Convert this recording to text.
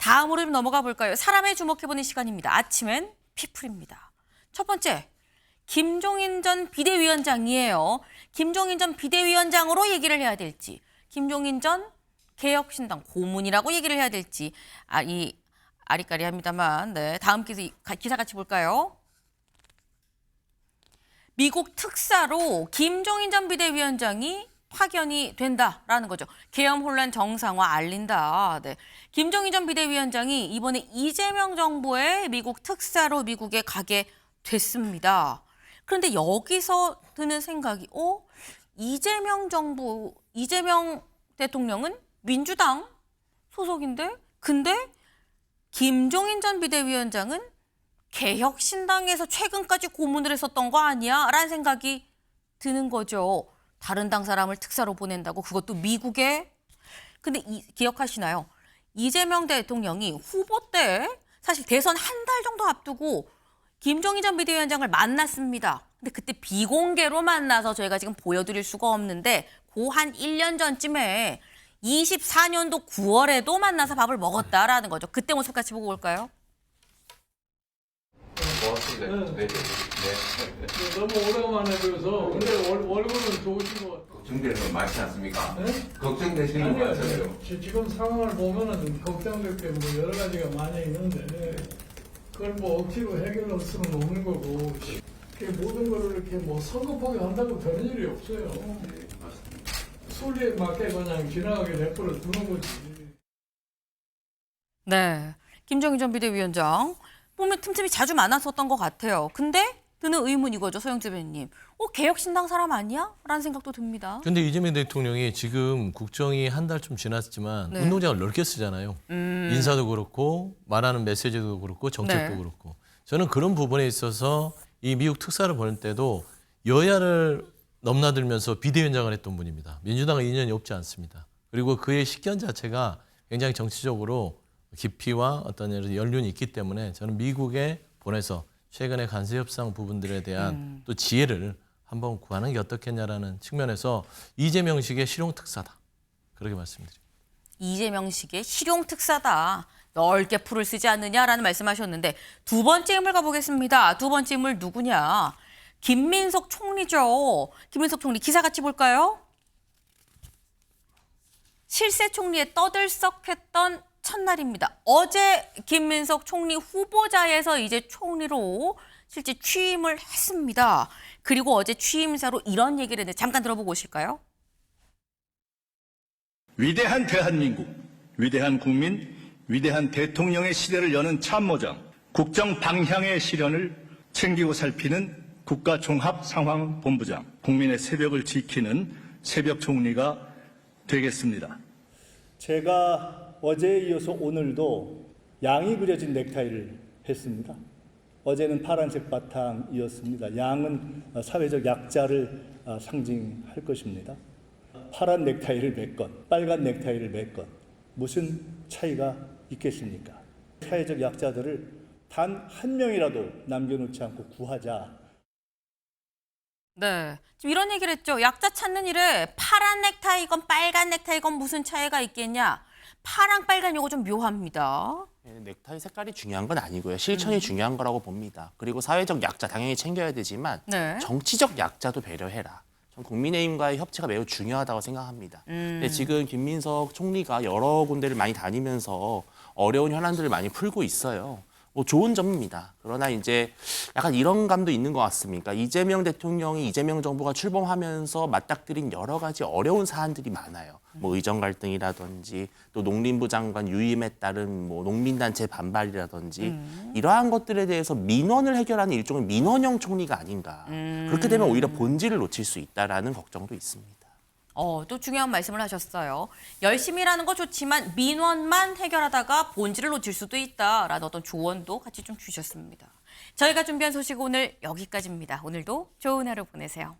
다음으로 좀 넘어가 볼까요? 사람에 주목해보는 시간입니다. 아침엔 피플입니다. 첫 번째, 김종인 전 비대위원장이에요. 김종인 전 비대위원장으로 얘기를 해야 될지, 김종인 전 개혁신당 고문이라고 얘기를 해야 될지, 이 아리까리합니다만, 네, 다음 기사 같이 볼까요? 미국 특사로 김종인 전 비대위원장이 파견이 된다라는 거죠. 계엄 혼란 정상화 알린다. 네. 김종인 전 비대위원장이 이번에 이재명 정부의 미국 특사로 미국에 가게 됐습니다. 그런데 여기서 드는 생각이, 이재명 대통령은 민주당 소속인데? 근데 김종인 전 비대위원장은 개혁신당에서 최근까지 고문을 했었던 거 아니야? 라는 생각이 드는 거죠. 다른 당 사람을 특사로 보낸다고, 그것도 미국에. 근데 기억하시나요? 이재명 대통령이 후보 때 사실 대선 한 달 정도 앞두고 김종인 전 비대위원장을 만났습니다. 근데 그때 비공개로 만나서 저희가 지금 보여드릴 수가 없는데, 그 한 1년 전쯤에 24년도 9월에도 만나서 밥을 먹었다라는 거죠. 그때 모습 같이 보고 올까요? 고맙습니다. 네. 너무 오랜만에 뵈서 근데 월급은 좋으신 것 같아요. 걱정되는 건 많지 않습니까? 네? 걱정되시는 거 많잖아요. 지금 상황을 보면은 걱정될 게 뭐 여러 가지가 많이 있는데 그걸 뭐 억지로 해결할 수는 없는 거고 모든 걸 이렇게 뭐 성급하게 한다고 되는 일이 없어요. 네, 맞습니다. 순리에 맞게 그냥 지나가게 내버려 두는 거지. 네, 김종인 전 비대위원장 보면 틈틈이 자주 만났었던 것 같아요. 근데 드는 의문 이거죠, 소영재 배우님. 개혁신당 사람 아니야? 라는 생각도 듭니다. 근데 이재명 대통령이 지금 국정이 한 달 좀 지났지만 네. 운동장을 넓게 쓰잖아요. 인사도 그렇고 말하는 메시지도 그렇고 정책도 네. 그렇고. 저는 그런 부분에 있어서 이 미국 특사를 보낼 때도 여야를 넘나들면서 비대위원장을 했던 분입니다. 민주당은 인연이 없지 않습니다. 그리고 그의 식견 자체가 굉장히 정치적으로 깊이와 어떤 연륜이 있기 때문에 저는 미국에 보내서 최근의 간세 협상 부분들에 대한 또 지혜를 한번 구하는 게 어떻겠냐라는 측면에서 이재명식의 실용특사다. 그렇게 말씀드립니다. 이재명식의 실용특사다. 넓게 풀을 쓰지 않느냐라는 말씀하셨는데, 두 번째 인물 가보겠습니다. 두 번째 인물 누구냐? 김민석 총리죠. 김민석 총리 기사 같이 볼까요? 실세 총리에 떠들썩했던 첫날입니다. 어제 김민석 총리 후보자에서 이제 총리로 실제 취임을 했습니다. 그리고 어제 취임사로 이런 얘기를 했는데 잠깐 들어보고 오실까요? 위대한 대한민국, 위대한 국민, 위대한 대통령의 시대를 여는 참모장, 국정 방향의 실현을 챙기고 살피는 국가종합상황본부장, 국민의 새벽을 지키는 새벽 총리가 되겠습니다. 제가 어제에 이어서 오늘도 양이 그려진 넥타이를 했습니다. 어제는 파란색 바탕이었습니다. 양은 사회적 약자를 상징할 것입니다. 파란 넥타이를 맸건 빨간 넥타이를 맸건 무슨 차이가 있겠습니까? 사회적 약자들을 단 한 명이라도 남겨놓지 않고 구하자. 네, 지금 이런 얘기를 했죠. 약자 찾는 일에 파란 넥타이건 빨간 넥타이건 무슨 차이가 있겠냐. 파랑 빨간 요거 좀 묘합니다. 네, 넥타이 색깔이 중요한 건 아니고요. 실천이 중요한 거라고 봅니다. 그리고 사회적 약자 당연히 챙겨야 되지만 네. 정치적 약자도 배려해라. 전 국민의힘과의 협치가 매우 중요하다고 생각합니다. 근데 지금 김민석 총리가 여러 군데를 많이 다니면서 어려운 현안들을 많이 풀고 있어요. 좋은 점입니다. 그러나 이제 약간 이런 감도 있는 것 같습니까? 이재명 대통령이 이재명 정부가 출범하면서 맞닥뜨린 여러 가지 어려운 사안들이 많아요. 의정 갈등이라든지 또 농림부 장관 유임에 따른 농민단체 반발이라든지 이러한 것들에 대해서 민원을 해결하는 일종의 민원형 총리가 아닌가. 그렇게 되면 오히려 본질을 놓칠 수 있다라는 걱정도 있습니다. 또 중요한 말씀을 하셨어요. 열심히 일하는 거 좋지만 민원만 해결하다가 본질을 놓칠 수도 있다라는 어떤 조언도 같이 좀 주셨습니다. 저희가 준비한 소식 오늘 여기까지입니다. 오늘도 좋은 하루 보내세요.